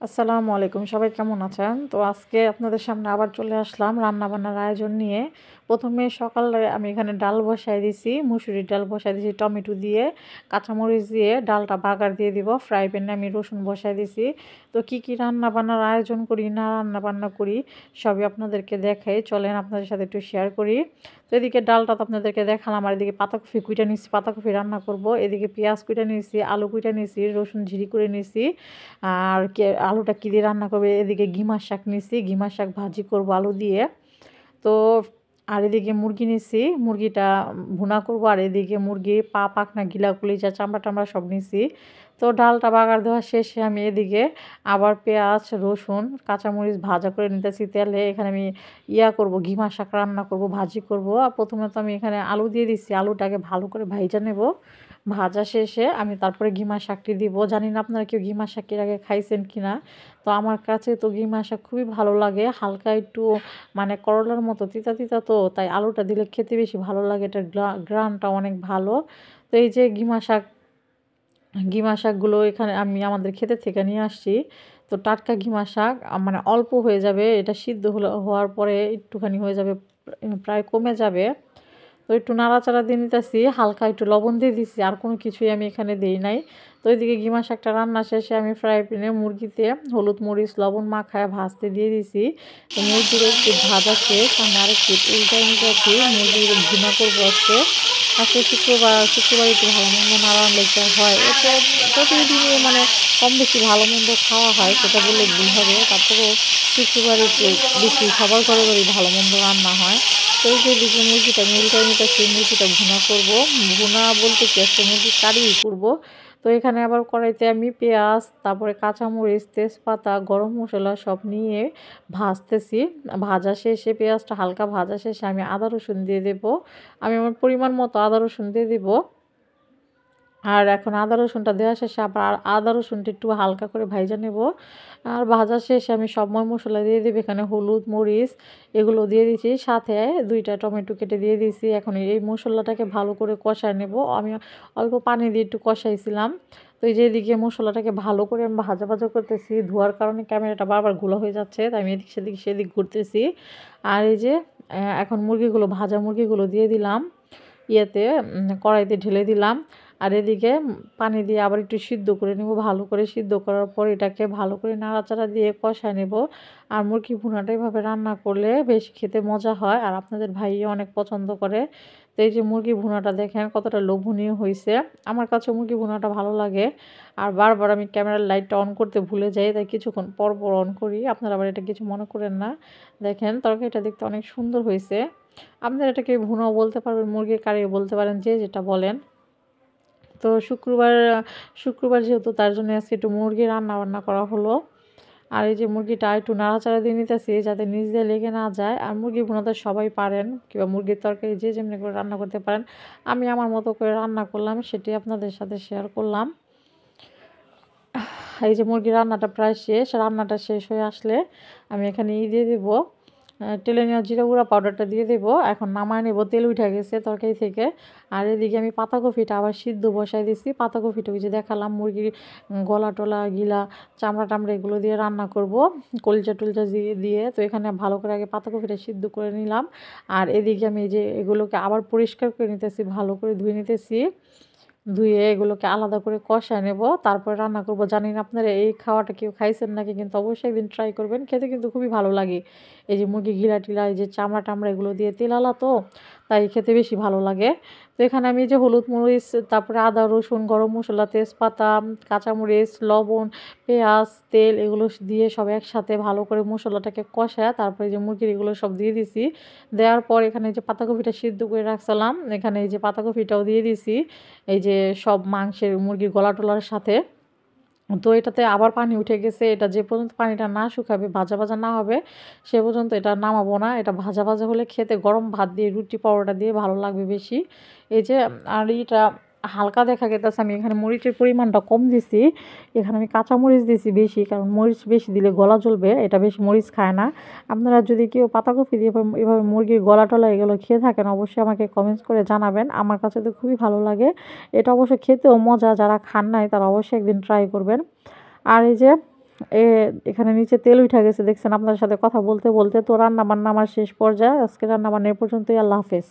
আসসালামু আলাইকুম, সবাই কেমন আছেন? তো আজকে আপনাদের সামনে আবার চলে আসলাম রান্নাবান্নার আয়োজন নিয়ে। প্রথমে সকালে আমি এখানে ডাল বসায় দিছি, মুসুরির ডাল বসায় দিছি টমেটো দিয়ে, কাঁচামরিচ দিয়ে ডালটা বাগার দিয়ে দিব। ফ্রাই প্যানে আমি রসুন বসায় দিছি। তো কি কি রান্নাবান্নার আয়োজন করি না রান্নাবান্না করি সবই আপনাদেরকে দেখাই, চলেন আপনাদের সাথে একটু শেয়ার করি। তো এদিকে ডালটা তো আপনাদেরকে দেখালাম, আর এদিকে পাতাকপি কুইটা নিচ্ছি, পাতাকপি রান্না করব। এদিকে পেঁয়াজ কুইটা নিয়েছি, আলু কুইটা নিয়েছি, রসুন ঝিরি করে নিয়েছি। আর আলুটা কী দিয়ে রান্না করবে, এদিকে ঘিমার শাক নিছি, ঘিমার শাক ভাজি করব আলু দিয়ে। তো আর এদিকে মুরগি নিছি, মুরগিটা ভুনা করব। আর এদিকে মুরগির পা পাখনা গিলা কলিজা চামড়া টামড়া সব নিছি। তো ডালটা বাগার দেওয়া শেষে আমি এদিকে আবার পেঁয়াজ রসুন কাঁচামরিচ ভাজা করে নিতেছি তেলে। এখানে আমি করব, ঘিমার শাক রান্না করব, ভাজি করব। আর প্রথমে তো আমি এখানে আলু দিয়ে দিচ্ছি, আলুটাকে ভালো করে ভাইজা নেব। ভাজা শেষে আমি তারপরে ঘিমার শাকটি দিব। জানি না আপনারা কেউ ঘিমার শাক এর আগে খাইছেন কিনা। তো আমার কাছে তো ঘিমার শাক খুবই ভালো লাগে, হালকা একটু মানে করলার মতো তিতা তিতা, তো তাই আলুটা দিলে খেতে বেশি ভালো লাগে, এটার গ্রানটা অনেক ভালো। তো এই যে ঘিমা শাকগুলো এখানে আমি আমাদের ক্ষেতের থেকে নিয়ে আসছি। তো টাটকা ঘিমা শাক মানে অল্প হয়ে যাবে, এটা সিদ্ধ হওয়ার পরে একটুখানি হয়ে যাবে, প্রায় কমে যাবে। তো একটু নাড়াচাড়া দিয়ে নিতেছি, হালকা একটু লবণ দিয়ে দিছি, আর কোনো কিছুই আমি এখানে দেই নাই। তো ওইদিকে ঘিমা শাকটা রান্না শেষে আমি ফ্রাই প্যানে মুরগিতে হলুদ মরিচ লবণ মাখায় ভাজতে দিয়ে দিছি। তো মুরগির একটু ভাজা শেষ, আমি আরেকটু উল্টাই নিতেছি, মুরগির ভুনা করবো আজকে। আজকে শুক্রবার একটু ভালো মন্দ না রান্না হয়, এটা প্রতিদিনই মানে কম বেশি ভালো মন্দ খাওয়া হয়, সেটা বললে ভুল হবে। তারপরেও শুক্রবার একটু বেশি সবার ঘরে ঘরেই ভালো মন্দ রান্না হয়। তো এই যে এদিকে মুরগিটা আমি উল্টাই নিতেছি, মুরগিটা ভুনা করব। ভুনা বলতে কি আজকে মুরগির কারিই করব। তো এখানে আবার কড়াইতে আমি পেঁয়াজ তারপরে কাঁচামরিচ তেজপাতা গরম মশলা সব নিয়ে ভাজতেছি। ভাজা শেষে পেঁয়াজটা হালকা ভাজা শেষে আমি আদা রসুন দিয়ে দেব। আমি আমার পরিমাণ মতো আদা রসুন দিয়ে দিব। আর এখন আদা রসুনটা দেওয়া শেষে আবার আদা রসুনটা একটু হালকা করে ভাইজা নেব। আর ভাজা শেষে আমি সব মশলা দিয়ে দেবো, এখানে হলুদ মরিচ এগুলো দিয়ে দিয়েছি, সাথে 2টা টমেটো কেটে দিয়ে দিয়েছি। এখন এই মশলাটাকে ভালো করে কষায় নেব। আমি অল্প পানি দিয়ে একটু কষাইছিলাম। তো এই যে এদিকে মশলাটাকে ভালো করে আমি ভাজা ভাজা করতেছি, ধোয়ার কারণে ক্যামেরাটা বারবার ঘোলা হয়ে যাচ্ছে, তাই আমি এদিক সেদিক ঘুরতেছি। আর এই যে এখন ভাজা মুরগিগুলো দিয়ে দিলাম, কড়াইতে ঢেলে দিলাম। আর এদিকে পানি দিয়ে আবার একটু সিদ্ধ করে নেব, ভালো করে সিদ্ধ করার পর এটাকে ভালো করে নাড়াচাড়া দিয়ে কষায় নেব। আর মুরগি ভুনাটা এভাবে রান্না করলে বেশ খেতে মজা হয়, আর আপনাদের ভাইও অনেক পছন্দ করে। তো এই যে মুরগি ভুনাটা দেখেন কতটা লোভনীয় হয়েছে, আমার কাছে মুরগি ভুনাটা ভালো লাগে। আর বারবার আমি ক্যামেরার লাইটটা অন করতে ভুলে যাই, তাই কিছুক্ষণ পর পর অন করি, আপনারা আবার এটা কিছু মনে করেন না। দেখেন তরকারিটা দেখতে অনেক সুন্দর হয়েছে। আপনারা এটাকে ভুনাও বলতে পারবেন, মুরগির কারিও বলতে পারেন, যে যেটা বলেন। তো শুক্রবার যেহেতু, তার জন্য আজকে একটু মুরগি রান্না বান্না করা হলো। আর এই যে মুরগিটা একটু নাড়াচাড়া দিয়ে নিতেছি যাতে নিচ দিয়ে লেগে না যায়। আর মুরগি ভুনা তো সবাই পারেন, কিংবা মুরগির তরকারি যে যেমনি করে রান্না করতে পারেন। আমি আমার মতো করে রান্না করলাম, সেটি আপনাদের সাথে শেয়ার করলাম। এই যে মুরগি রান্নাটা প্রায় শেষ, রান্নাটা শেষ হয়ে আসলে আমি এখানে দিয়ে দেবো, টেলে নেওয়া জিরা গুঁড়া পাউডারটা দিয়ে দেবো। এখন নামায় নেব, তেল উঠে গেছে তরকারি থেকে। আর এদিকে আমি পাতাকপিটা আবার সিদ্ধ বসাই দিছি। পাতাকপিটা ওই যে দেখালাম মুরগির গলা টলা গিলা চামড়া টামড়া এগুলো দিয়ে রান্না করব, কলিজা টুলজা দিয়ে। তো এখানে ভালো করে আগে পাতাকপিটা সিদ্ধ করে নিলাম। আর এদিকে আমি এই যে এগুলোকে আবার পরিষ্কার করে নিতেছি, ভালো করে ধুয়ে নিতেছি। ধুয়ে এগুলোকে আলাদা করে কষায় নেব, তারপরে রান্না করব। জানি না আপনারা এই খাওয়াটা কেউ খাইছেন নাকি, কিন্তু অবশ্যই একদিন ট্রাই করবেন, খেতে কিন্তু খুবই ভালো লাগে। এই যে মুরগি ঘিলা টিলা এই যে চামড়া টামড়া এগুলো দিয়ে তেলালা, তো তাই খেতে বেশি ভালো লাগে। তো এখানে আমি এই যে হলুদ মরিচ তারপরে আদা রসুন গরম মশলা তেজপাতা কাঁচামরিচ লবণ পেঁয়াজ তেল এগুলো দিয়ে সব একসাথে ভালো করে মশলাটাকে কষায়, তারপরে যে মুরগির এগুলো সব দিয়ে দিছি। দেওয়ার পর এখানে যে পাতাকপিটা সিদ্ধ করে রাখছিলাম, এখানে এই যে পাতাকপিটাও দিয়ে দিছি, এই যে সব মাংসের মুরগির গলা টলার সাথে। তো এটাতে আবার পানি উঠে গেছে, এটা যে পর্যন্ত পানিটা না শুকাবে ভাজা ভাজা না হবে সে পর্যন্ত এটা নামাবো না। এটা ভাজা ভাজা হলে খেতে গরম ভাত দিয়ে রুটি পরোটা দিয়ে ভালো লাগবে বেশি। এই যে আর এটা হালকা দেখা গেছে, আমি এখানে মরিচের পরিমাণটা কম দিছি, এখানে আমি কাঁচা মরিচ দিছি বেশি, কারণ মরিচ বেশি দিলে গলা জ্বলবে, এটা বেশি মরিচ খায় না। আপনারা যদি কেউ পাতাকপি দিয়ে এভাবে মুরগির গলা টলা এগুলো খেয়ে থাকেন অবশ্যই আমাকে কমেন্টস করে জানাবেন, আমার কাছে তো খুবই ভালো লাগে। এটা অবশ্য খেতেও মজা, যারা খান নাই তারা অবশ্যই একদিন ট্রাই করবেন। আর এই যে এ এখানে নিচে তেল উঠা গেছে দেখছেন আপনার সাথে কথা বলতে বলতে। তো রান্না বান্না আমার শেষ পর্যায়ে। আজকে রান্না বান্না এ পর্যন্তই। আল্লাহ হাফেজ।